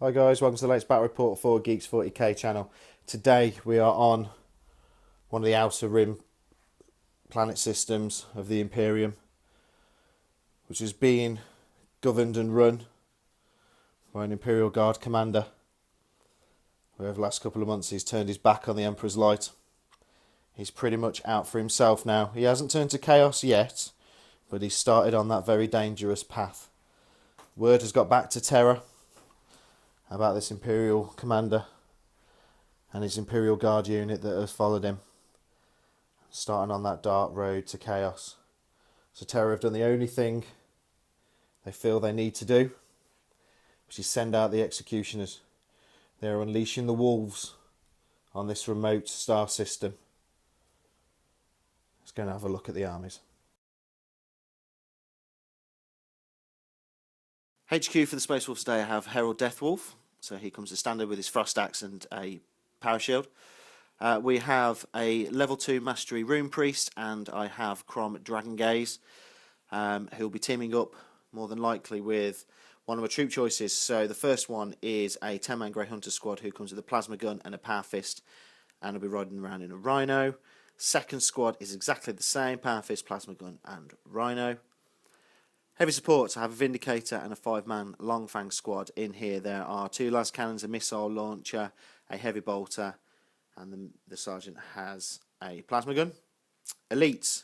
Hi guys, welcome to the latest battle report for Geeks 40k channel. Today we are on one of the outer rim planet systems of the Imperium, which is being governed and run by an Imperial Guard commander. Over the last couple of months he's turned his back on the Emperor's Light. He's pretty much out for himself now. He hasn't turned to chaos yet, but he's started on that very dangerous path. Word has got back to Terra about this Imperial commander and his Imperial Guard unit that has followed him, starting on that dark road to chaos. So Terra have done the only thing they feel they need to do, which is send out the executioners. They're unleashing the wolves on this remote star system. Let's go and have a look at the armies. HQ for the Space Wolves today, I have Herald Deathwolf. So he comes as standard with his Frost Axe and a Power Shield. We have a level 2 Mastery Rune Priest, and I have Crom Dragon Gaze, who'll be teaming up more than likely with one of my troop choices. So the first one is a 10-man Grey Hunter squad who comes with a Plasma Gun and a Power Fist, and will be riding around in a Rhino. Second squad is exactly the same, Power Fist, Plasma Gun and Rhino. Heavy supports, I have a Vindicator and a 5-man Longfang squad in here. There are 2 las cannons, a missile launcher, a heavy bolter, and the sergeant has a plasma gun. Elites,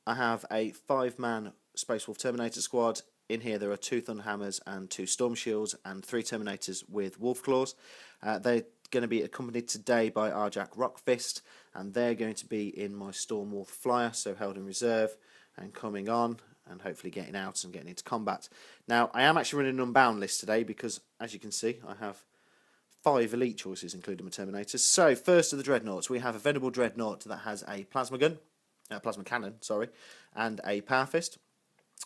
I have a 5-man Space Wolf Terminator squad. In here there are 2 Thunderhammers and 2 Storm Shields and 3 Terminators with Wolf Claws. They're going to be accompanied today by Arjak Rockfist, and they're going to be in my Storm Wolf Flyer, so held in reserve and coming on, and hopefully getting out and getting into combat. Now, I am actually running an unbound list today because, as you can see, I have 5 elite choices, including my Terminators. So, first of the Dreadnoughts, we have a Venerable Dreadnought that has a Plasma Cannon, and a Power Fist.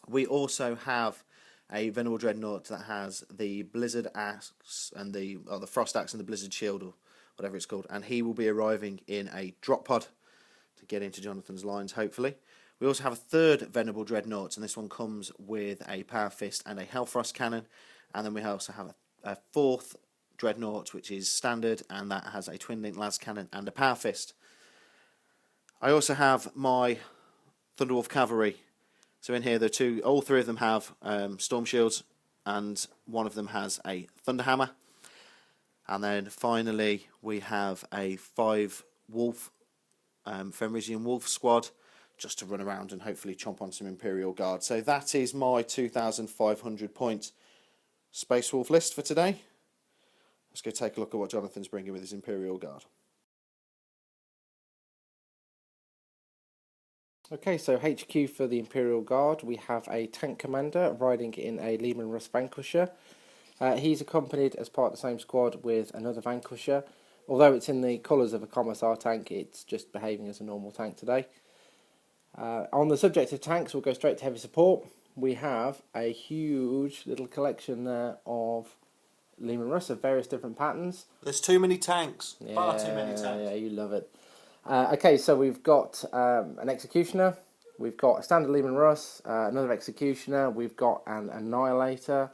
We also have a Venerable Dreadnought that has the Blizzard Axe and the Frost Axe and the Blizzard Shield, or whatever it's called, and he will be arriving in a drop pod to get into Jonathan's lines, hopefully. We also have a third Venerable Dreadnought, and this one comes with a Power Fist and a Hellfrost Cannon. And then we also have a 4th Dreadnought, which is standard, and that has a Twin-Link Las Cannon and a Power Fist. I also have my Thunderwolf Cavalry. So in here, all 3 of them have Storm Shields, and one of them has a Thunderhammer. And then finally, we have a 5 Wolf, Fenrisian Wolf squad, just to run around and hopefully chomp on some Imperial Guard. So that is my 2,500 point Space Wolf list for today. Let's go take a look at what Jonathan's bringing with his Imperial Guard. Okay, so HQ for the Imperial Guard, we have a tank commander riding in a Leman Russ Vanquisher. He's accompanied as part of the same squad with another Vanquisher. Although it's in the colours of a Commissar tank, it's just behaving as a normal tank today. On the subject of tanks, we'll go straight to heavy support. We have a huge little collection there of Leman Russ of various different patterns. There's too many tanks. Yeah, Far too many tanks. Yeah, you love it. Okay, so we've got an Executioner, we've got a standard Leman Russ, another Executioner, we've got an Annihilator,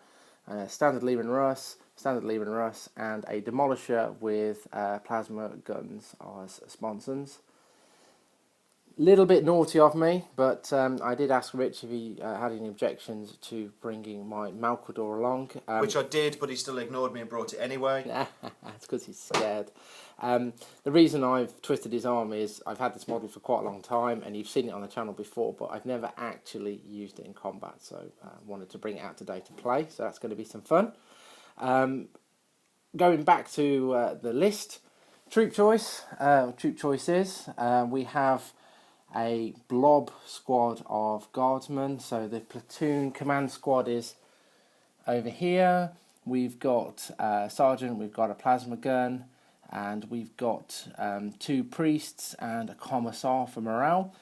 standard Leman Russ, and a Demolisher with plasma guns as sponsons. Little bit naughty of me, but I did ask Rich if he had any objections to bringing my MacLeod along. Which I did, but he still ignored me and brought it anyway. That's because he's scared. The reason I've twisted his arm is I've had this model for quite a long time, and you've seen it on the channel before, but I've never actually used it in combat, so I wanted to bring it out today to play, so that's going to be some fun. Going back to the list, troop choices, we have a blob squad of guardsmen, so the platoon command squad is over here. We've got a sergeant, we've got a plasma gun, and we've got 2 priests and a commissar for morale.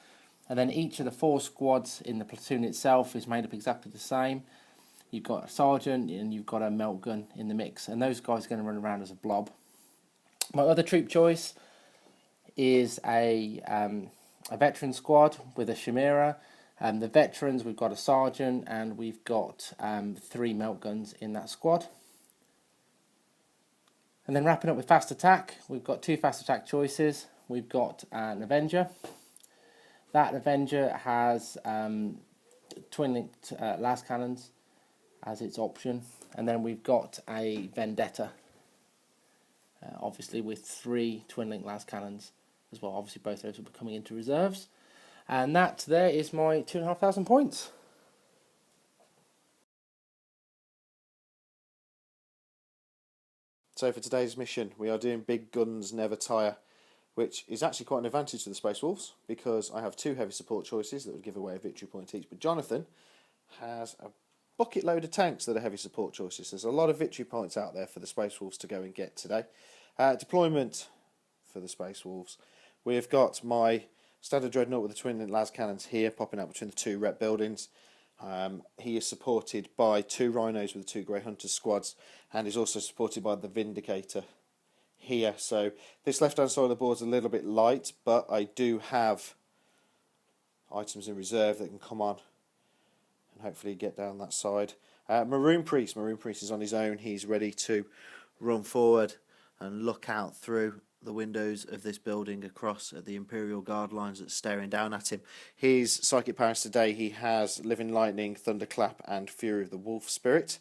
And then each of the 4 squads in the platoon itself is made up exactly the same. You've got a sergeant and you've got a melt gun in the mix, and those guys are going to run around as a blob. My other troop choice is a veteran squad with a Chimera. The veterans, we've got a sergeant and we've got 3 melt guns in that squad. And then wrapping up with fast attack, we've got 2 fast attack choices. We've got an Avenger. That Avenger has twin-linked las cannons as its option. And then we've got a Vendetta, obviously with 3 twin-linked las cannons as well. Obviously both those will be coming into reserves. And that there is my 2,500 points. So for today's mission, we are doing Big Guns Never Tire, which is actually quite an advantage to the Space Wolves, because I have 2 heavy support choices that would give away a victory point each, but Jonathan has a bucket load of tanks that are heavy support choices. There's a lot of victory points out there for the Space Wolves to go and get today. Deployment for the Space Wolves. We've got my standard Dreadnought with the twin las cannons here, popping out between the 2 rep buildings. He is supported by 2 Rhinos with the 2 Grey Hunters squads, and is also supported by the Vindicator here. So this left hand side of the board is a little bit light, but I do have items in reserve that can come on and hopefully get down that side. Maroon Priest is on his own. He's ready to run forward and look out through the windows of this building across at the Imperial Guard lines that's staring down at him. His psychic powers today, he has Living Lightning, Thunderclap and Fury of the Wolf Spirit.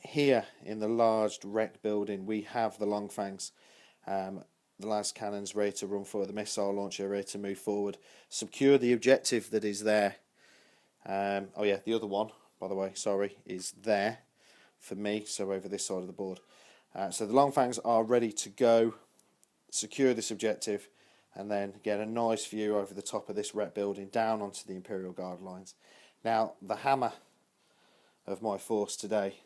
Here in the large wrecked building we have the Long Fangs, the las cannons ready to run forward, the missile launcher ready to move forward, secure the objective that is there. Oh yeah, the other one, by the way, sorry, is there for me, so over this side of the board. So the Long Fangs are ready to go, secure this objective, and then get a nice view over the top of this wrecked building down onto the Imperial Guard lines. Now the hammer of my force today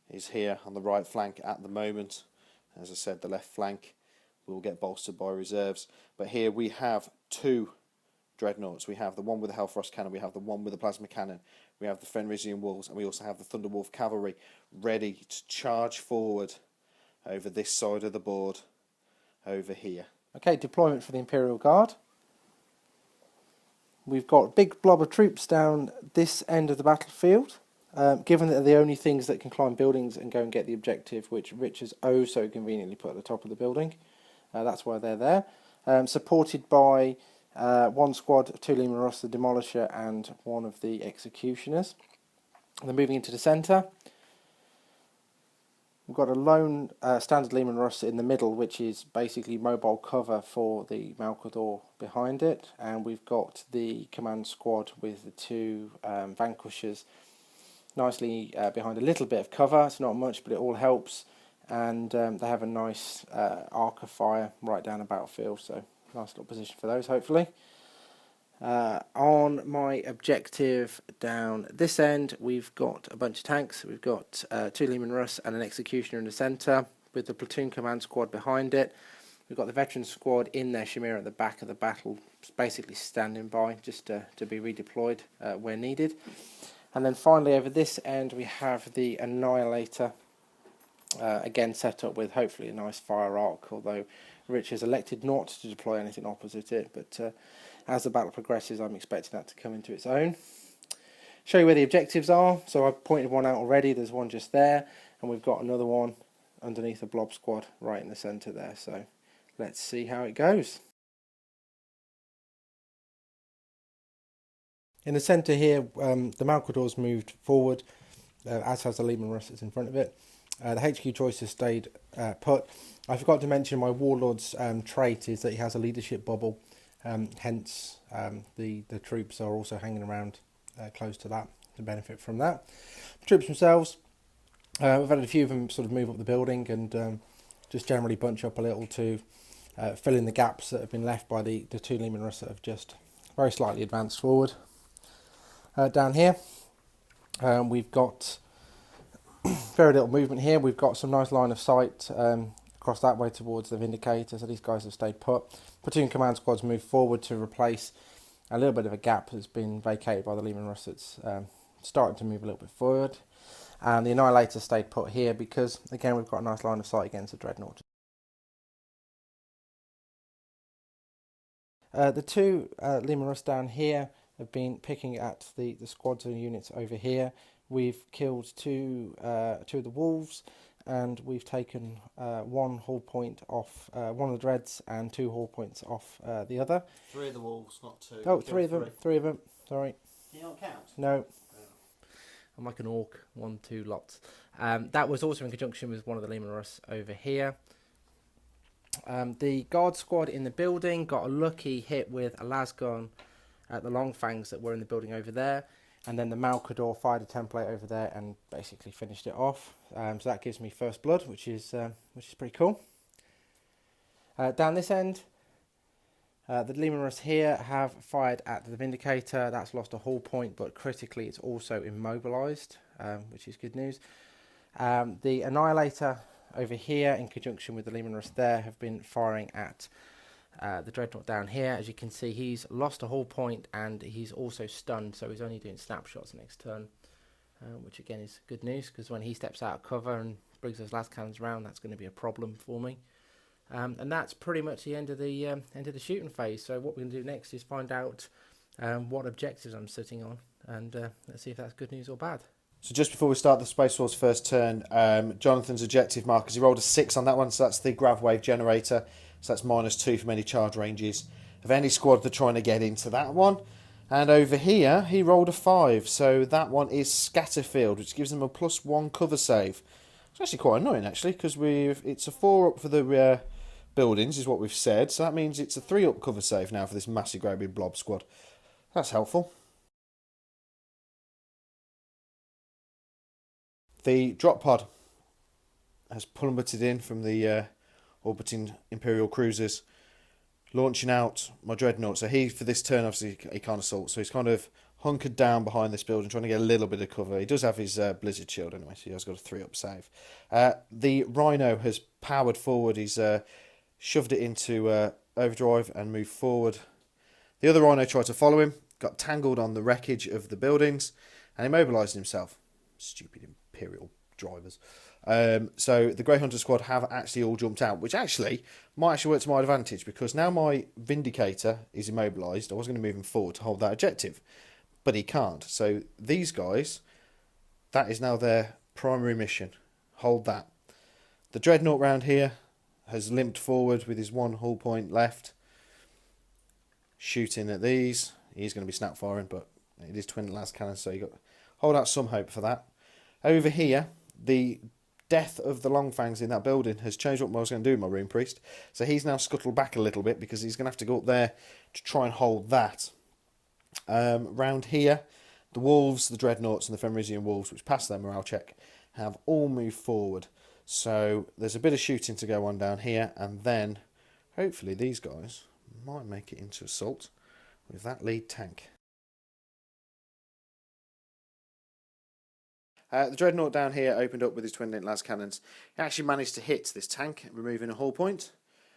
is here on the right flank at the moment. As I said, the left flank will get bolstered by reserves, but here we have 2 Dreadnoughts. We have the one with the Hellfrost cannon, we have the one with the plasma cannon, we have the Fenrisian Wolves, and we also have the Thunderwolf cavalry ready to charge forward over this side of the board over here. Okay, deployment for the Imperial Guard. We've got a big blob of troops down this end of the battlefield. Given that they're the only things that can climb buildings and go and get the objective, which Rich has oh so conveniently put at the top of the building. That's why they're there. Supported by 1 squad of 2 Leman Russ, the Demolisher, and 1 of the Executioners. And then moving into the centre, we've got a lone standard Leman Russ in the middle, which is basically mobile cover for the MacLeod behind it. And we've got the command squad with the 2 Vanquishers nicely behind a little bit of cover. It's not much, but it all helps. And they have a nice arc of fire right down the battlefield, so nice little position for those, hopefully. On my objective down this end, we've got a bunch of tanks. We've got 2 Leman Russ and an Executioner in the centre, with the platoon command squad behind it. We've got the veteran squad in their Chimera at the back of the battle, basically standing by just to be redeployed where needed. And then finally over this end we have the Annihilator, again set up with hopefully a nice fire arc, although Rich has elected not to deploy anything opposite it, but as the battle progresses I'm expecting that to come into its own. Show you where the objectives are. So I've pointed one out already, there's one just there, and we've got another one underneath the blob squad right in the centre there, so let's see how it goes. In the centre here, the MacLeod's moved forward, as has the Leman Russ that's in front of it. The HQ choice has stayed put. I forgot to mention my Warlord's trait is that he has a leadership bubble, hence the troops are also hanging around close to that to benefit from that. The troops themselves, we've had a few of them sort of move up the building and just generally bunch up a little to fill in the gaps that have been left by the 2 Leman Russ that have just very slightly advanced forward. Down here we've got very little movement here. We've got some nice line of sight across that way towards the Vindicator, so these guys have stayed put. Platoon command squads move forward to replace a little bit of a gap that's been vacated by the Leman Russ that's starting to move a little bit forward. And the Annihilator stayed put here because, again, we've got a nice line of sight against the Dreadnought. The 2 Leman Russ down here have been picking at the squads and units over here. We've killed 2 of the Wolves and we've taken one hull point off one of the dreads and 2 hull points off the other. 3 of the walls, not 2. Oh, three of them. Sorry. Can you not count? No. I'm like an orc. 1, 2 lots. That was also in conjunction with one of the Leman Russ over here. The guard squad in the building got a lucky hit with a las gun at the long fangs that were in the building over there, and then the Malcador fired a template over there and basically finished it off. So that gives me first blood, which is pretty cool. Down this end, the Leman Russ here have fired at the Vindicator. That's lost a hull point, but critically it's also immobilised, which is good news. The Annihilator over here, in conjunction with the Leman Russ there, have been firing at the Dreadnought down here. As you can see, he's lost a hull point and he's also stunned, so he's only doing snapshots next turn, which again is good news, because when he steps out of cover and brings those las cannons around, that's going to be a problem for me. And that's pretty much the end of the shooting phase. So what we're going to do next is find out what objectives I'm sitting on, and let's see if that's good news or bad. So just before we start the Space Force first turn, Jonathan's objective markers, he rolled a 6 on that one, so that's the grav wave generator, so that's -2 from any charge ranges of any squad that's trying to get into that one. And over here, he rolled a 5, so that one is Scatterfield, which gives them a +1 cover save. It's actually quite annoying, actually, because it's a 4 up for the buildings, is what we've said, so that means it's a 3 up cover save now for this massive great big blob squad. That's helpful. The drop pod has plummeted in from the orbiting Imperial cruisers, launching out my Dreadnought. So he, for this turn, obviously he can't assault, so he's kind of hunkered down behind this building, trying to get a little bit of cover. He does have his Blizzard Shield anyway, so he has got a 3 up save. The Rhino has powered forward. He's shoved it into overdrive and moved forward. The other Rhino tried to follow him, got tangled on the wreckage of the buildings, and immobilised himself. Stupid Imperial drivers. So the Grey Hunter squad have actually all jumped out, which might actually work to my advantage, because now my Vindicator is immobilised. I was going to move him forward to hold that objective, but he can't. So these guys, that is now their primary mission. Hold that. The Dreadnought round here has limped forward with his 1 hull point left, shooting at these. He's going to be snap firing, but it is twin las cannon, so you got hold out some hope for that. Over here, the death of the Longfangs in that building has changed what I was going to do with my Rune Priest. So he's now scuttled back a little bit, because he's going to have to go up there to try and hold that. Round here, the Wolves, the Dreadnoughts and the Fenrisian Wolves, which passed their morale check, have all moved forward. So there's a bit of shooting to go on down here, and then hopefully these guys might make it into assault with that lead tank. The Dreadnought down here opened up with his twin-link las cannons. He actually managed to hit this tank, removing a hull point.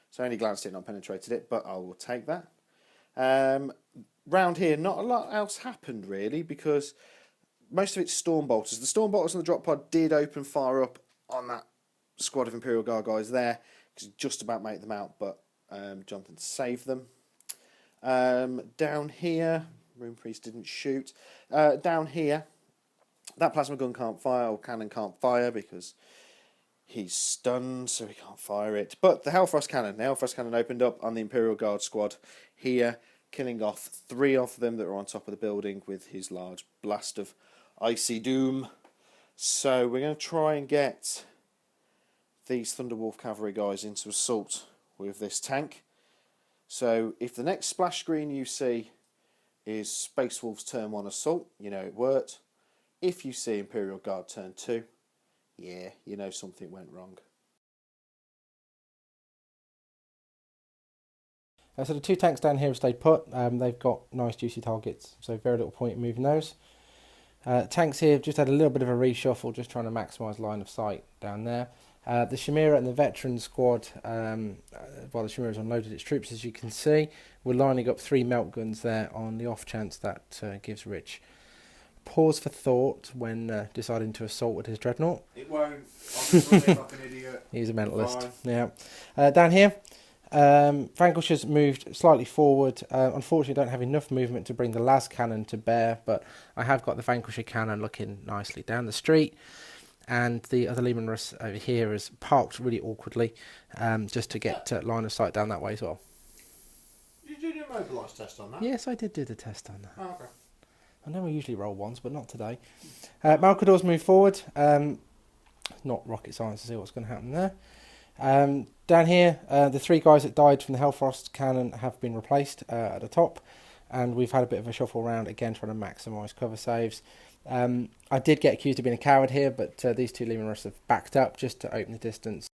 So I only glanced at it, not penetrated it, but I will take that. Round here, not a lot else happened really, because most of it's Stormbolters. The Stormbolters on the drop pod did open fire up on that squad of Imperial Guard guys there, because just about made them out, but Jonathan saved them. Down here, Rune Priest didn't shoot. Down here, that plasma gun can't fire, or cannon can't fire, because he's stunned, so he can't fire it. But the Hellfrost cannon opened up on the Imperial Guard squad here, killing off 3 of them that are on top of the building with his large blast of icy doom. So we're going to try and get these Thunderwolf cavalry guys into assault with this tank. So if the next splash screen you see is Space Wolves turn 1 assault, you know it worked. If you see Imperial Guard turn 2, yeah, you know something went wrong. So the 2 tanks down here have stayed put. They've got nice juicy targets, so very little point in moving those. Tanks here have just had a little bit of a reshuffle, just trying to maximise line of sight down there. The Chimera and the Veteran squad, while the Chimera's unloaded its troops, as you can see, we're lining up 3 melt guns there on the off chance that gives Rich pause for thought when deciding to assault with his Dreadnought. It won't. I'm running like an idiot. He's a mentalist. Yeah. Down here, Vanquishers moved slightly forward. Unfortunately, don't have enough movement to bring the las cannon to bear, but I have got the Vanquisher cannon looking nicely down the street. and the other Leman Russ over here is parked really awkwardly, just to get line of sight down that way as well. Did you do a mobilise test on that? Yes, I did do the test on that. Oh, okay. I know we usually roll ones, but not today. MacLeod's move forward. Not rocket science to see what's going to happen there. Down here, the 3 guys that died from the Hellfrost cannon have been replaced at the top, and we've had a bit of a shuffle around again trying to maximise cover saves. I did get accused of being a coward here, but these 2 Leman Russ have backed up just to open the distance.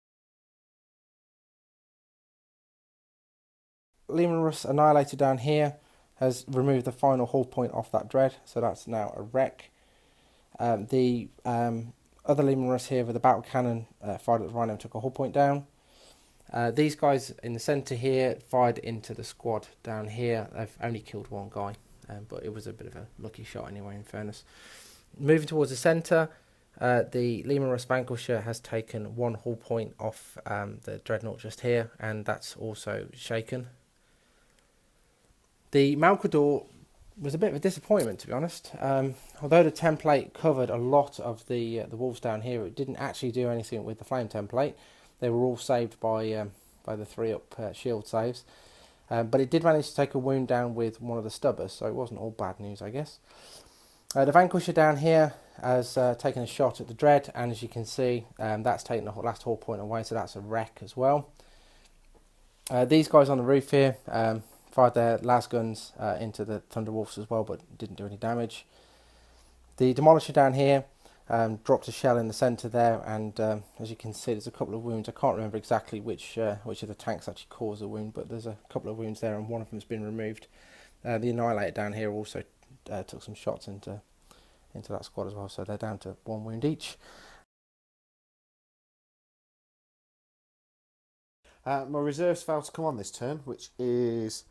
Leman Russ Annihilator down here has removed the final hull point off that dread, so that's now a wreck. The other Leman Russ here with the battle cannon fired at the rhino and took a hull point down. These guys in the centre here fired into the squad down here. They've only killed 1 guy, but it was a bit of a lucky shot anyway, in fairness. Moving towards the centre, the Leman Russ Vanquisher has taken 1 hull point off the dreadnought just here, and that's also shaken. The MacLeod was a bit of a disappointment, to be honest. Although the template covered a lot of the wolves down here, it didn't actually do anything with the flame template. They were all saved by the 3-up shield saves. But it did manage to take a wound down with one of the stubbers, so it wasn't all bad news, I guess. The Vanquisher down here has taken a shot at the dread, and as you can see, that's taken the last hull point away, so that's a wreck as well. These guys on the roof here fired their las guns into the Thunderwolves as well, but didn't do any damage. The Demolisher down here dropped a shell in the centre there, and as you can see, there's a couple of wounds. I can't remember exactly which of the tanks actually caused a wound, but there's a couple of wounds there, and one of them's been removed. The Annihilator down here also took some shots into that squad as well, so they're down to 1 wound each. My reserves failed to come on this turn, which is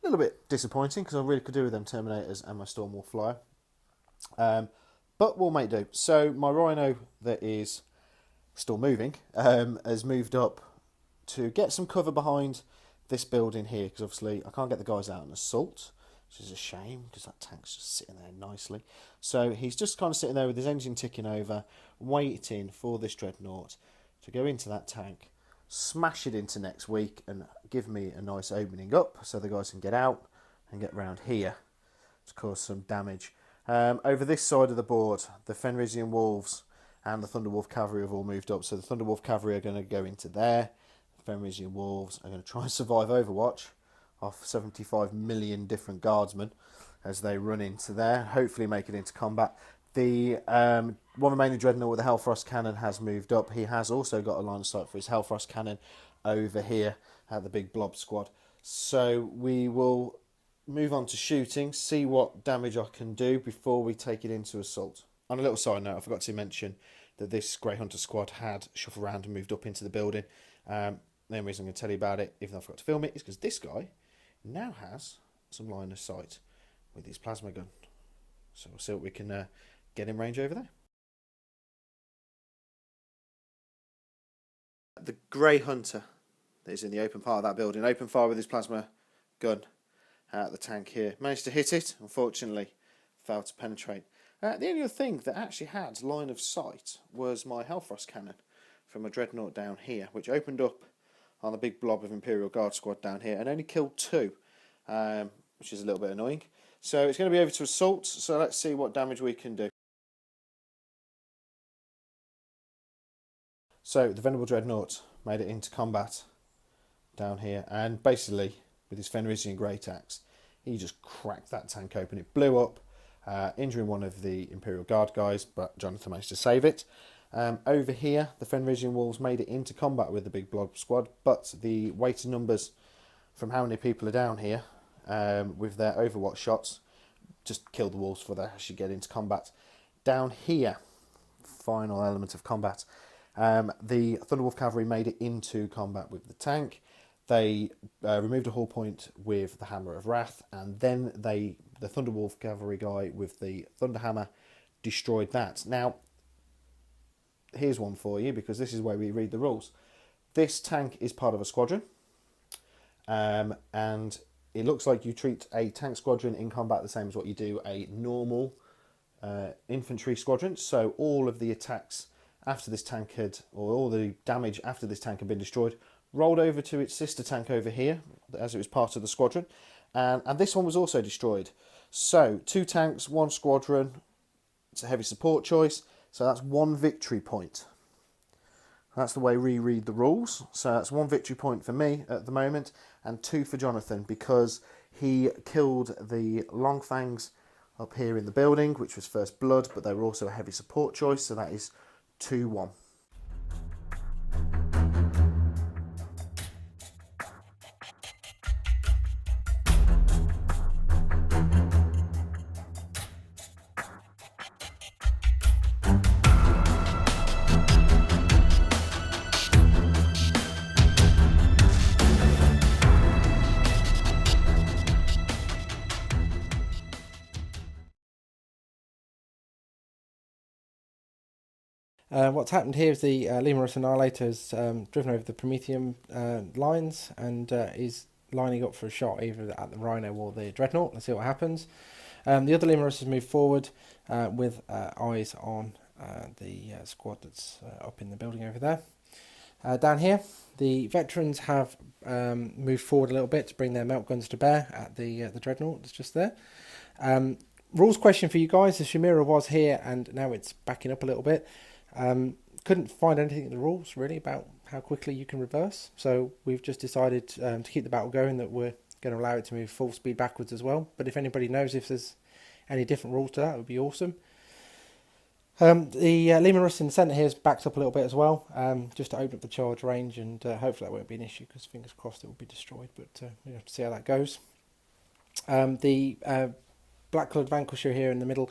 a little bit disappointing because I really could do with them Terminators and my Stormwolf Flyer. But we'll make do. So my Rhino that is still moving has moved up to get some cover behind this building here, because obviously I can't get the guys out on assault, which is a shame because that tank's just sitting there nicely. So he's just kind of sitting there with his engine ticking over, waiting for this dreadnought to go into that tank, smash it into next week and give me a nice opening up so the guys can get out and get round here to cause some damage. Over this side of the board, the Fenrisian Wolves and the Thunderwolf Cavalry have all moved up. So the Thunderwolf Cavalry are going to go into there. The Fenrisian Wolves are going to try and survive Overwatch off 75 million different guardsmen as they run into there, hopefully make it into combat. The one remaining dreadnought with the Hellfrost cannon has moved up. He has also got a line of sight for his Hellfrost cannon over here at the big blob squad. So we will move on to shooting, see what damage I can do before we take it into assault. On a little side note, I forgot to mention that this Grey Hunter squad had shuffled around and moved up into the building. The only reason I'm going to tell you about it, even though I forgot to film it, is because this guy now has some line of sight with his plasma gun. So we'll see what we can get in range over there. The Grey Hunter that is in the open part of that building, open fire with his plasma gun at the tank here. Managed to hit it, unfortunately failed to penetrate. The only other thing that actually had line of sight was my Hellfrost cannon from a dreadnought down here, which opened up on the big blob of Imperial Guard squad down here and only killed 2, which is a little bit annoying. So it's going to be over to assault, so let's see what damage we can do. So the Venerable Dreadnought made it into combat down here, and basically with his Fenrisian Great Axe he just cracked that tank open. It blew up, injuring one of the Imperial Guard guys, but Jonathan managed to save it. Over here the Fenrisian Wolves made it into combat with the big blob squad, but the weighted numbers from how many people are down here with their Overwatch shots just killed the wolves before they actually get into combat. Down here, final element of combat, the Thunderwolf Cavalry made it into combat with the tank. They removed a hull point with the Hammer of Wrath, and then the Thunderwolf Cavalry guy with the Thunderhammer destroyed that. Now, here's one for you, because this is where we read the rules. This tank is part of a squadron, and it looks like you treat a tank squadron in combat the same as what you do a normal infantry squadron. So all of the attacks after this tank had, or all the damage after this tank had been destroyed, rolled over to its sister tank over here, as it was part of the squadron, and this one was also destroyed. So 2 tanks, 1 squadron. It's a heavy support choice, so that's 1 victory point. That's the way we read the rules. So that's 1 victory point for me at the moment, and 2 for Jonathan, because he killed the Longfangs up here in the building, which was first blood, but they were also a heavy support choice, so that is 2-1. What's happened here is the Lemurus Annihilator has driven over the Prometheum lines and is lining up for a shot either at the Rhino or the Dreadnought. Let's see what happens. The other Lemurus has moved forward with eyes on the squad that's up in the building over there. Down here, the veterans have moved forward a little bit to bring their melt guns to bear at the Dreadnought that's just there. Rules question for you guys. The Chimera was here and now it's backing up a little bit. Couldn't find anything in the rules really about how quickly you can reverse, so we've just decided to keep the battle going that we're going to allow it to move full speed backwards as well. But if anybody knows if there's any different rules to that, it would be awesome. The Lemurus in the centre here is backed up a little bit as well, just to open up the charge range, and hopefully that won't be an issue, because fingers crossed it will be destroyed, but we'll have to see how that goes. The black-coloured Vanquisher here in the middle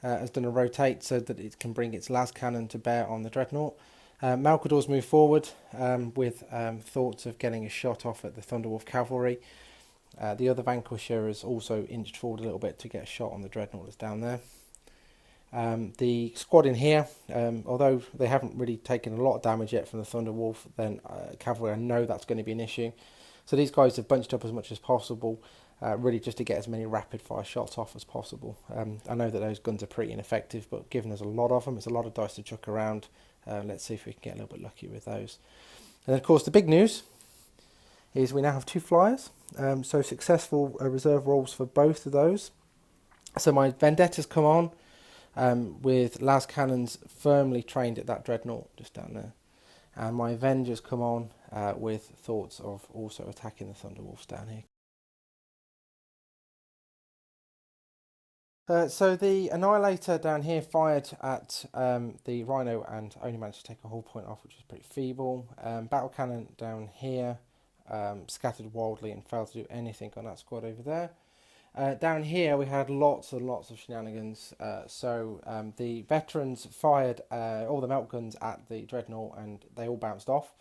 has done a rotate so that it can bring its las cannon to bear on the Dreadnought. MacLeod's moved forward with thoughts of getting a shot off at the Thunderwolf cavalry. The other Vanquisher has also inched forward a little bit to get a shot on the Dreadnought that's down there. The squad in here, although they haven't really taken a lot of damage yet from the Thunderwolf, then cavalry, I know that's going to be an issue. So these guys have bunched up as much as possible, really just to get as many rapid fire shots off as possible. I know that those guns are pretty ineffective, but given there's a lot of them, it's a lot of dice to chuck around. Let's see if we can get a little bit lucky with those. And of course the big news is we now have 2 flyers, so successful reserve rolls for both of those. So my Vendetta's come on with las cannons firmly trained at that Dreadnought just down there, and my Avengers come on with thoughts of also attacking the Thunderwolves down here. So the Annihilator down here fired at the Rhino and only managed to take a whole point off, which was pretty feeble. Battle Cannon down here scattered wildly and failed to do anything on that squad over there. Down here we had lots and lots of shenanigans. So the veterans fired all the melt guns at the Dreadnought and they all bounced off.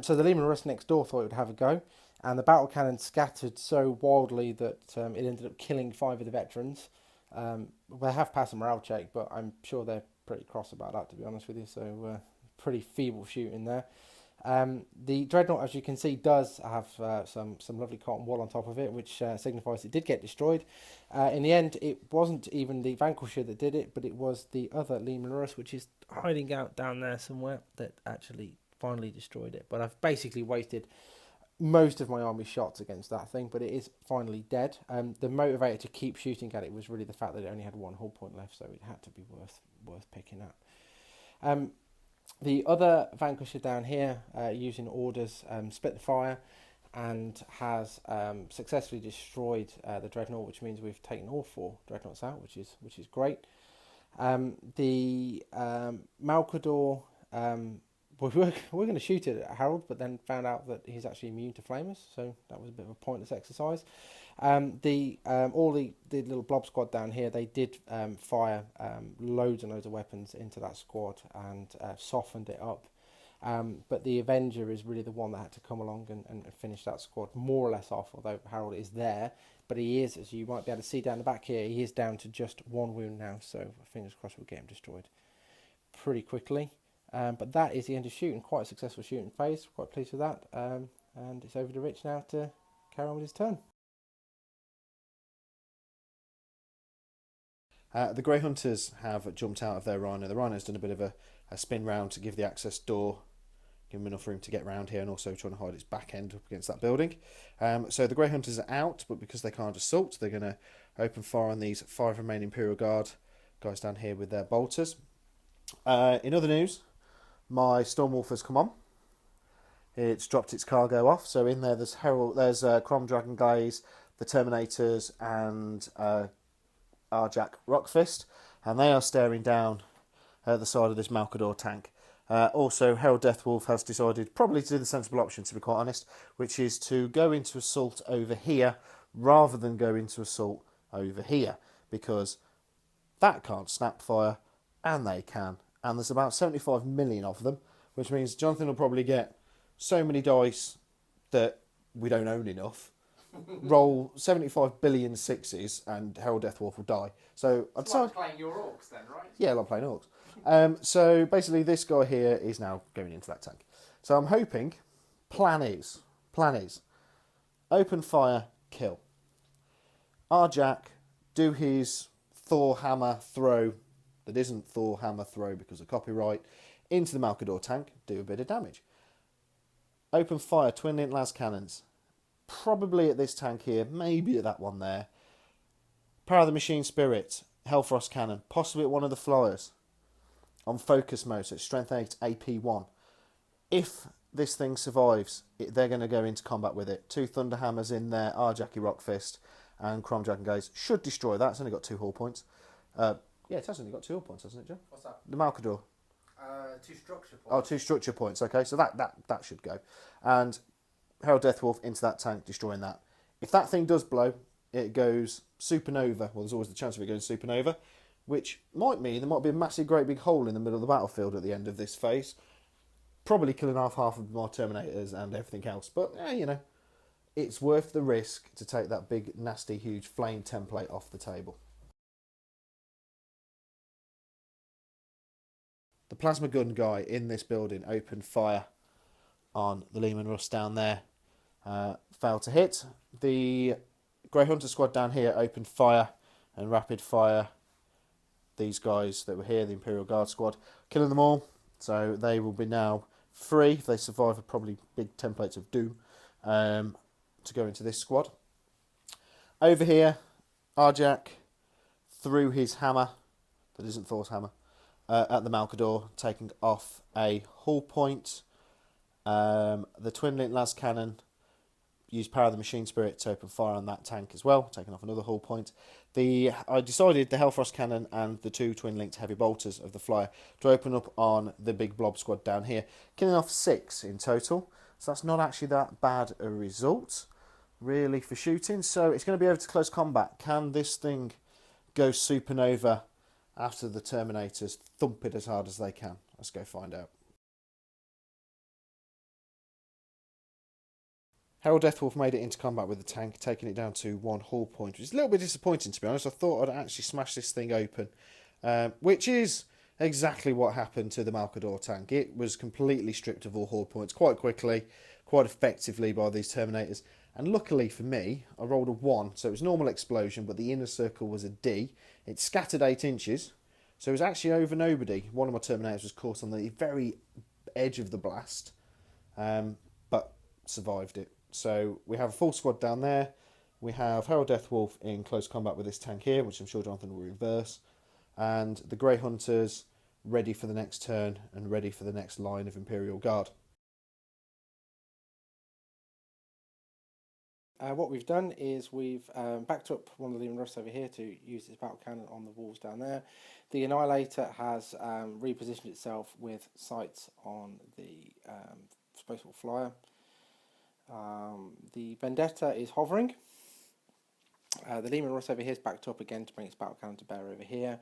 So the Lemurus next door thought it would have a go, and the battle cannon scattered so wildly that it ended up killing 5 of the veterans. They have passed a morale check, but I'm sure they're pretty cross about that, to be honest with you. So pretty feeble shooting there. The Dreadnought, as you can see, does have some lovely cotton wool on top of it, which signifies it did get destroyed. In the end, it wasn't even the Vanquisher that did it, but it was the other Lemurus, which is hiding out down there somewhere, that actually finally destroyed it. But I've basically wasted most of my army shots against that thing, but it is finally dead. The motivator to keep shooting at it was really the fact that it only had 1 hull point left, so it had to be worth picking up. The other Vanquisher down here, using orders, split the fire and has successfully destroyed the Dreadnought, which means we've taken all 4 Dreadnoughts out, which is great. The MacLeod, we were going to shoot it at Harold, but then found out that he's actually immune to flamers, so that was a bit of a pointless exercise. All the little blob squad down here, they did fire loads and loads of weapons into that squad and softened it up. But the Avenger is really the one that had to come along and finish that squad more or less off, although Harold is there. But he is, as you might be able to see down the back here, he is down to just 1 wound now, so fingers crossed we'll get him destroyed pretty quickly. But that is the end of shooting. Quite a successful shooting phase. Quite pleased with that. And it's over to Rich now to carry on with his turn. The Grey Hunters have jumped out of their Rhino. The Rhino's done a bit of a spin round to give the access door, give him enough room to get round here, and also trying to hide its back end up against that building. So the Grey Hunters are out, but because they can't assault, they're going to open fire on these 5 remaining Imperial Guard guys down here with their bolters. In other news, my Stormwolf has come on. It's dropped its cargo off. So in there, there's Crom Dragon Glaze, the Terminators, and Arjak Rockfist, and they are staring down at the side of this Malcador tank. Also, Herald Deathwolf has decided probably to do the sensible option, to be quite honest, which is to go into assault over here rather than go into assault over here, because that can't snap fire and they can, and there's about 75 million of them, which means Jonathan will probably get so many dice that we don't own enough. Roll 75 billion sixes and Herald Deathwolf will die. So It's like playing your orcs then, right? yeah, I like playing orcs. So basically this guy here is now going into that tank. So I'm hoping, plan is, open fire, kill. Arjak, do his Thor hammer throw, that isn't Thor hammer throw because of copyright, into the Malcador tank, do a bit of damage. Open fire, twin link las cannons, probably at this tank here, maybe at that one there. Power the Machine Spirit, Hellfrost Cannon, possibly at one of the flyers. On focus mode, so it's Strength 8, AP 1. If this thing survives, they're going to go into combat with it. 2 Thunder Hammers in there, Arjaki Rockfist, and Crom Dragon Gaze should destroy that. It's only got 2 hull points. Yeah, it has only got 2 hull points, hasn't it, Joe? What's that? The Malcador. 2 structure points. Oh, 2 structure points. Okay, so that should go. And Herald Deathwolf into that tank, destroying that. If that thing does blow, it goes supernova. Well, there's always the chance of it going supernova, which might mean there might be a massive, great big hole in the middle of the battlefield at the end of this phase. Probably killing half of my Terminators and everything else. But, you know, it's worth the risk to take that big, nasty, huge flame template off the table. The plasma gun guy in this building opened fire on the Lehman Russ down there. Failed to hit. The Grey Hunter squad down here opened fire and rapid fire these guys that were here, the Imperial Guard squad, killing them all. So they will be now free, if they survive, are probably big templates of doom, to go into this squad. Over here, Arjak threw his hammer, that isn't Thor's hammer, at the Malcador, taking off a hull point. The twin link las cannon used Power of the Machine Spirit to open fire on that tank as well, taking off another hull point. I decided the Hellfrost Cannon and the 2 twin-linked heavy bolters of the flyer to open up on the big blob squad down here, killing off 6 in total. So that's not actually that bad a result, really, for shooting. So it's going to be over to close combat. Can this thing go supernova after the Terminators thump it as hard as they can? Let's go find out. Herald Deathwolf made it into combat with the tank, taking it down to 1 hull point, which is a little bit disappointing, to be honest. I thought I'd actually smash this thing open, which is exactly what happened to the Malcador tank. It was completely stripped of all hull points quite quickly, quite effectively by these Terminators. And luckily for me, I rolled a 1, so it was normal explosion, but the inner circle was a D. It scattered 8 inches, so it was actually over nobody. One of my Terminators was caught on the very edge of the blast, but survived it. So we have a full squad down there. We have Herald Deathwolf in close combat with this tank here, which I'm sure Jonathan will reverse. And the Grey Hunters ready for the next turn and ready for the next line of Imperial Guard. What we've done is we've backed up one of the Lehman Russ over here to use its battle cannon on the walls down there. The Annihilator has repositioned itself with sights on the Space Wolf Flyer. The Vendetta is hovering. The Lehman Russ over here is backed up again to bring its battle cannon to bear over here.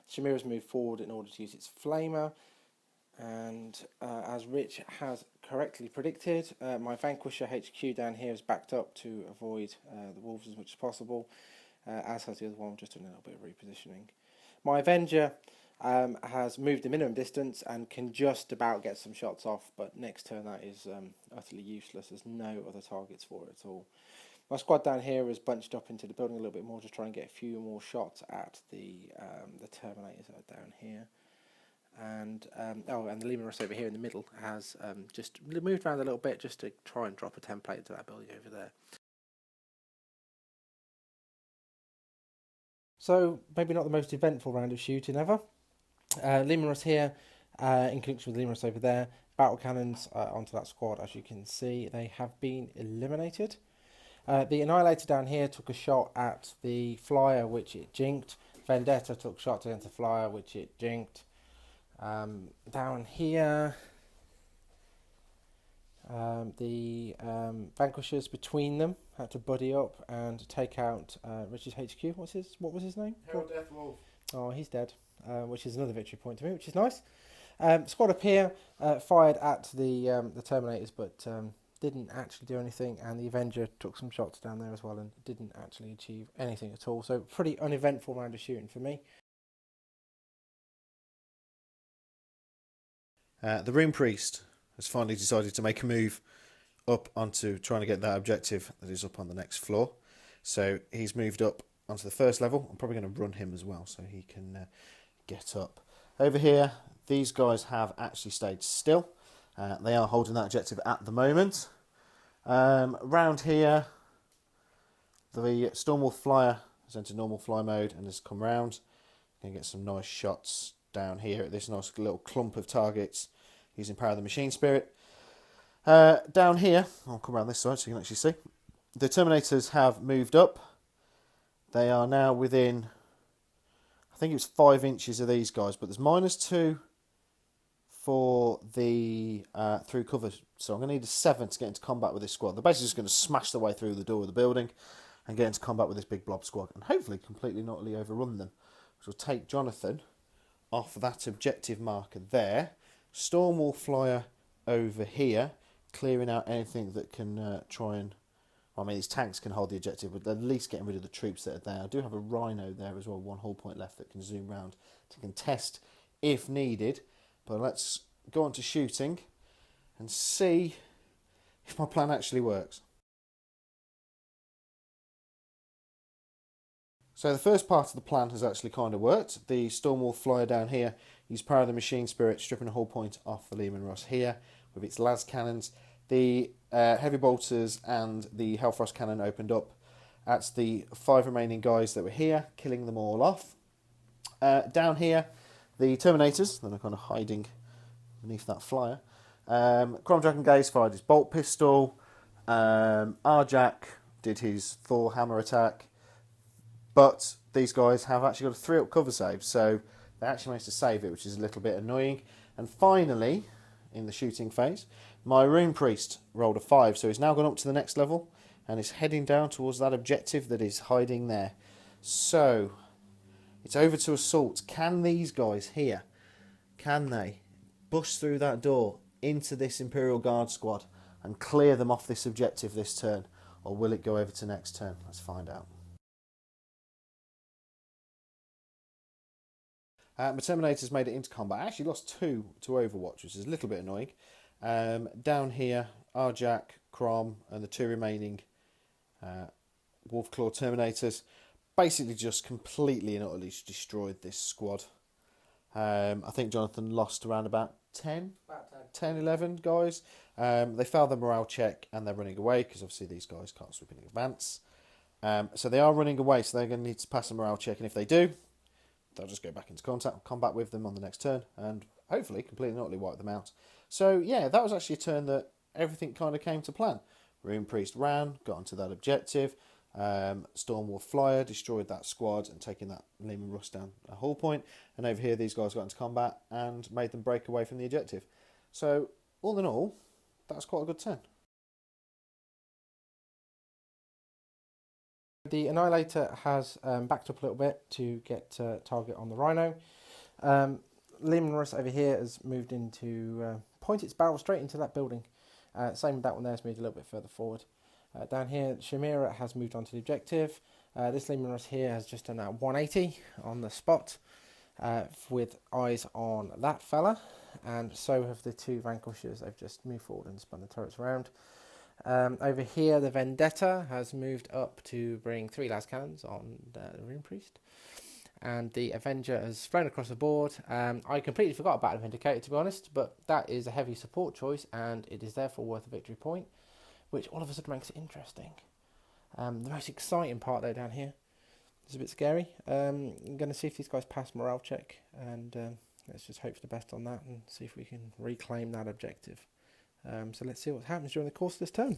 Shamira's moved forward in order to use its flamer. And as Rich has correctly predicted, my Vanquisher HQ down here is backed up to avoid the wolves as much as possible, as has the other one, just doing a little bit of repositioning. My Avenger has moved the minimum distance and can just about get some shots off, but next turn that is utterly useless. There's no other targets for it at all. My squad down here is bunched up into the building a little bit more to try and get a few more shots at the Terminators that are down here. And and the Leman-Russ over here in the middle has just moved around a little bit just to try and drop a template into that building over there. So maybe not the most eventful round of shooting ever. Leman-Russ here, in conjunction with Leman-Russ over there. Battle cannons onto that squad, as you can see, they have been eliminated. The Annihilator down here took a shot at the Flyer, which it jinked. Vendetta took shots against the Flyer, which it jinked. Down here, the Vanquishers between them had to buddy up and take out Richard's HQ. What was his name? Herald Deathwolf. Oh, he's dead, which is another victory point to me, which is nice. Squad up here fired at the Terminators, but didn't actually do anything, and the Avenger took some shots down there as well and didn't actually achieve anything at all. So pretty uneventful round of shooting for me. The Rune Priest has finally decided to make a move up onto trying to get that objective that is up on the next floor. So he's moved up onto the first level. I'm probably going to run him as well so he can get up. Over here, these guys have actually stayed still. They are holding that objective at the moment. Around here, the Stormwolf Flyer has entered normal fly mode and has come round. Going to get some nice shots down here at this nice little clump of targets using Power of the Machine Spirit. Down here, I'll come around this side so you can actually see. The Terminators have moved up. They are now within, I think it was 5 inches of these guys, but there's -2 for the through cover, so I'm going to need a 7 to get into combat with this squad. They're basically just going to smash their way through the door of the building and get into combat with this big blob squad and hopefully completely not only overrun them, which will take Jonathan off that objective marker there. Stormwolf Flyer over here, clearing out anything that can try and... I mean, these tanks can hold the objective, but at least getting rid of the troops that are there. I do have a Rhino there as well, 1 hull point left that can zoom round to contest if needed. But let's go on to shooting and see if my plan actually works. So the first part of the plan has actually kind of worked. The Stormwolf Flyer down here used Power of the Machine Spirit, stripping a hull point off the Leman-Russ here with its las cannons. The heavy bolters and the Hellfrost cannon opened up at the 5 remaining guys that were here, killing them all off. Down here, the Terminators, that are kind of hiding beneath that Flyer. Chrome Dragon Gaze fired his bolt pistol. Arjak did his Thor hammer attack. But these guys have actually got a 3-up cover save, so they actually managed to save it, which is a little bit annoying. And finally, in the shooting phase, my Rune Priest rolled a 5, so he's now gone up to the next level and is heading down towards that objective that is hiding there. So it's over to assault. Can these guys here, can they bust through that door into this Imperial Guard squad and clear them off this objective this turn, or will it go over to next turn? Let's find out. My Terminators made it into combat. I actually lost 2 to Overwatch, which is a little bit annoying. Down here, Arjak, Crom, and the 2 remaining Wolfclaw Terminators basically just completely and utterly destroyed this squad. I think Jonathan lost around about 10, 11 guys. They failed the morale check and they're running away because obviously these guys can't sweep in advance. So they are running away, so they're going to need to pass a morale check, and if they do, they'll just go back into combat with them on the next turn and hopefully completely and utterly wipe them out. So yeah, that was actually a turn that everything kind of came to plan. Rune Priest ran, got onto that objective. Stormwolf Flyer destroyed that squad and taking that Leman-Russ down a hull point. And over here, these guys got into combat and made them break away from the objective. So all in all, that's quite a good turn. The Annihilator has backed up a little bit to get target on the Rhino. Leman-Russ over here has moved into point its barrel straight into that building. Same with that one there, has moved a little bit further forward. Down here, Shamira has moved on to the objective. This Leman-Russ here has just done a 180 on the spot with eyes on that fella, and so have the 2 Vanquishers. They've just moved forward and spun the turrets around. Over here, the Vendetta has moved up to bring 3 las cannons on the Rune Priest. and the Avenger has flown across the board. I completely forgot about a Vindicator, to be honest, but that is a heavy support choice, and it is therefore worth a victory point, which all of a sudden makes it interesting. The most exciting part, though, down here is a bit scary. I'm going to see if these guys pass morale check, and let's just hope for the best on that and see if we can reclaim that objective. So let's see what happens during the course of this turn.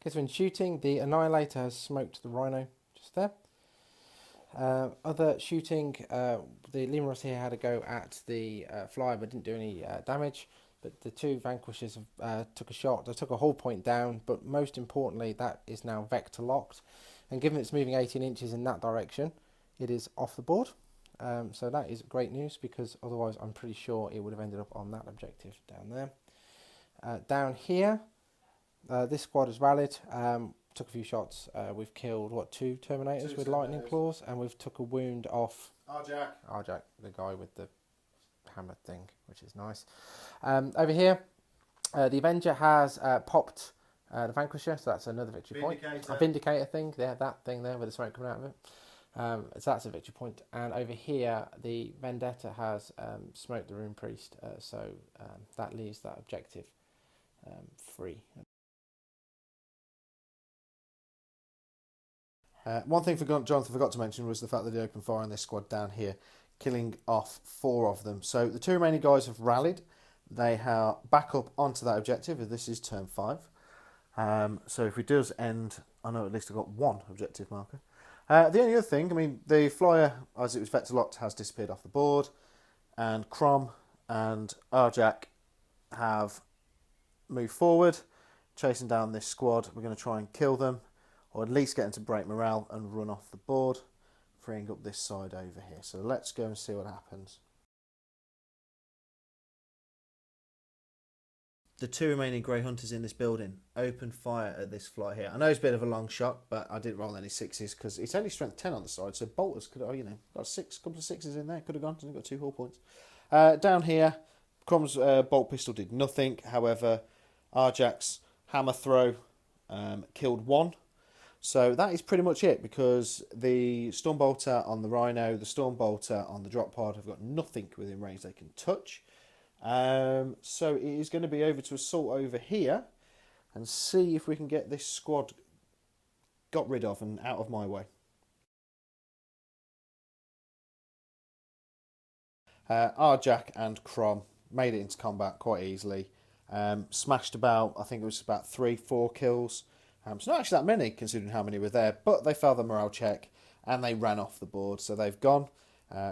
Okay, so in shooting, the Annihilator has smoked the Rhino just there. Other shooting, the Lemurus here had a go at the Flyer but didn't do any damage. But the two Vanquishers took a shot, they took a whole point down, but most importantly that is now vector locked. And given it's moving 18 inches in that direction, it is off the board. So that is great news, because otherwise I'm pretty sure it would have ended up on that objective down there. Down here, this squad has rallied, took a few shots. We've killed, what, 2 Terminators with lightning claws, and we've took a wound off Arjak, the guy with the hammer thing, which is nice. Over here, the Avenger has popped the Vanquisher, so that's another victory point. A Vindicator thing, yeah, that thing there with the smoke coming out of it. So that's a victory point. And over here, the Vendetta has smoked the Rune Priest, so that leaves that objective free. One thing Jonathan forgot to mention was the fact that he opened fire on this squad down here, killing off 4 of them. So the 2 remaining guys have rallied. They are back up onto that objective. This is turn 5. So if it does end, I know at least I've got 1 objective marker. The only other thing, I mean, the Flyer, as it was vector locked, has disappeared off the board, and Crom and Arjak have moved forward, chasing down this squad. We're going to try and kill them, or at least get them to break morale and run off the board, freeing up this side over here. So let's go and see what happens. The 2 remaining Grey Hunters in this building open fire at this fly here. I know it's a bit of a long shot, but I didn't roll any 6s because it's only strength 10 on the side, so bolters could have, got a couple of 6s in there, could have gone, and got 2 hull points. Down here, Crom's bolt pistol did nothing. However, Arjak's hammer throw killed 1. So that is pretty much it, because the Stormbolter on the Rhino, the Stormbolter on the drop pod have got nothing within range they can touch. So it is going to be over to assault over here and see if we can get this squad got rid of and out of my way. Arjak and Crom made it into combat quite easily. Smashed about, I think it was about 3-4 kills. It's not actually that many considering how many were there, but they failed the morale check and they ran off the board, so they've gone.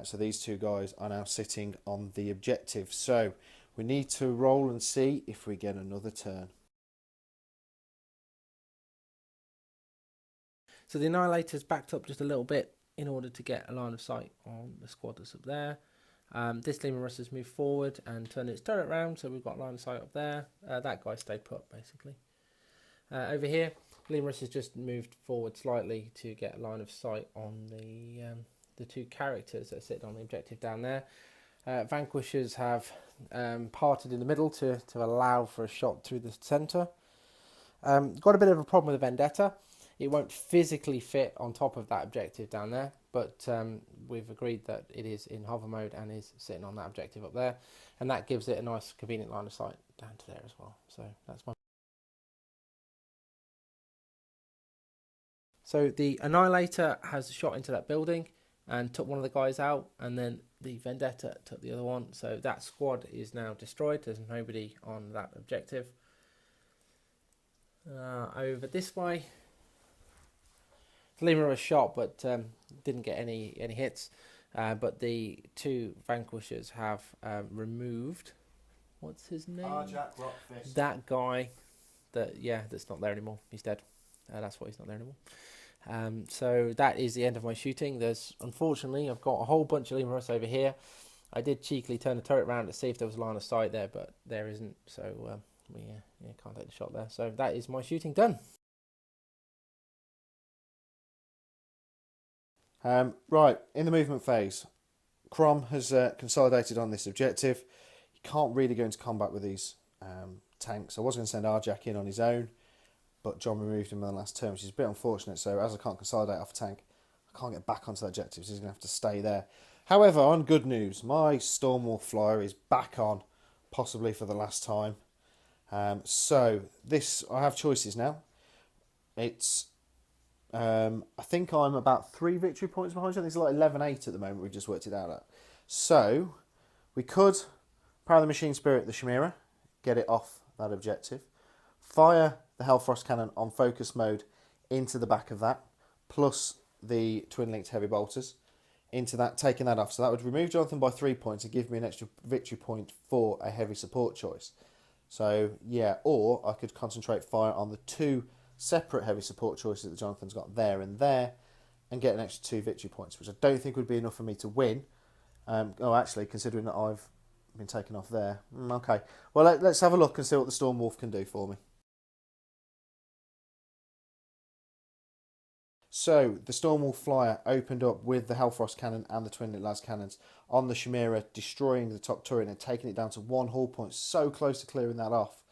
So these 2 guys are now sitting on the objective. So we need to roll and see if we get another turn. So the Annihilator's backed up just a little bit in order to get a line of sight on the squad that's up there. This Lemurus has moved forward and turned its turret round, so we've got line of sight up there. That guy stayed put, basically. Over here, Lemurus has just moved forward slightly to get a line of sight on the 2 characters that are sitting on the objective down there. Vanquishers have parted in the middle to allow for a shot through the centre. Got a bit of a problem with the Vendetta. It won't physically fit on top of that objective down there, but we've agreed that it is in hover mode and is sitting on that objective up there, and that gives it a nice convenient line of sight down to there as well. So that's my... So the Annihilator has shot into that building and took one of the guys out, and then the Vendetta took the other one. So that squad is now destroyed. There's nobody on that objective. Over this way, the Lemur was shot but didn't get any hits. But the 2 Vanquishers have removed, what's his name? Arjak Rockfist. That guy that's not there anymore. He's dead. That's why he's not there anymore. So that is the end of my shooting. Unfortunately, I've got a whole bunch of Lemurus over here. I did cheekily turn the turret around to see if there was a line of sight there, but there isn't. So we can't take the shot there. So that is my shooting done. Right, in the movement phase, Crom has consolidated on this objective. He can't really go into combat with these tanks. I was going to send Arjak in on his own, but John removed him in the last turn, which is a bit unfortunate. So as I can't consolidate off a tank, I can't get back onto the objectives. He's going to have to stay there. However, on good news, my Stormwolf Flyer is back on, possibly for the last time. So this, I have choices now. It's, I think I'm about 3 victory points behind you. I think it's like 11-8 at the moment. We've just worked it out at. So we could power the Machine Spirit, the Chimera, get it off that objective. Fire the Hellfrost Cannon on focus mode into the back of that, plus the twin-linked heavy bolters into that, taking that off. So that would remove Jonathan by 3 points and give me an extra victory point for a heavy support choice. So, yeah, or I could concentrate fire on the 2 separate heavy support choices that Jonathan's got there and there and get an extra 2 victory points, which I don't think would be enough for me to win. Actually, considering that I've been taken off there. Okay, well, let's have a look and see what the Stormwolf can do for me. So, the Stormwolf Flyer opened up with the Hellfrost Cannon and the Twin-Lit Las Cannons on the Chimera, destroying the top turret and taking it down to 1 hull point. So close to clearing that off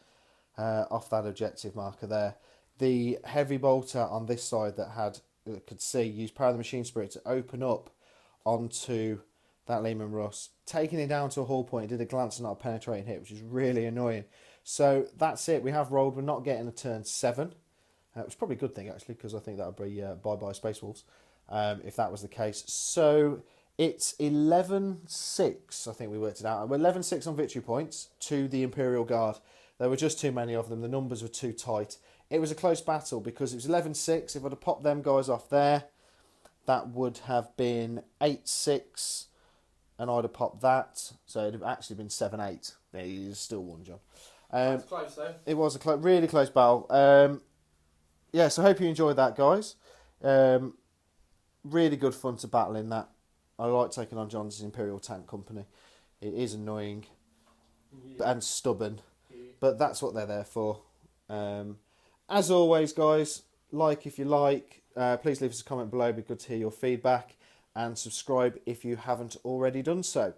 that objective marker there. The Heavy Bolter on this side that could see, used Power of the Machine Spirit to open up onto that Lehman Russ, taking it down to a hull point. It did a glance and not a penetrating hit, which is really annoying. So, that's it. We have rolled. We're not getting a turn 7. It was probably a good thing, actually, because I think that would be bye-bye Space Wolves, if that was the case. So it's 11-6, I think we worked it out. We're 11-6 on victory points to the Imperial Guard. There were just too many of them. The numbers were too tight. It was a close battle because it was 11-6. If I'd have popped them guys off there, that would have been 8-6, and I'd have popped that. So it'd have actually been 7-8. There, you still won, John. That's close, though. It was a really close battle. Yeah, so I hope you enjoyed that, guys. Really good fun to battle in that. I like taking on John's Imperial Tank Company. It is annoying and stubborn, but that's what they're there for. As always, guys, like if you like. Please leave us a comment below. It'd be good to hear your feedback. And subscribe if you haven't already done so.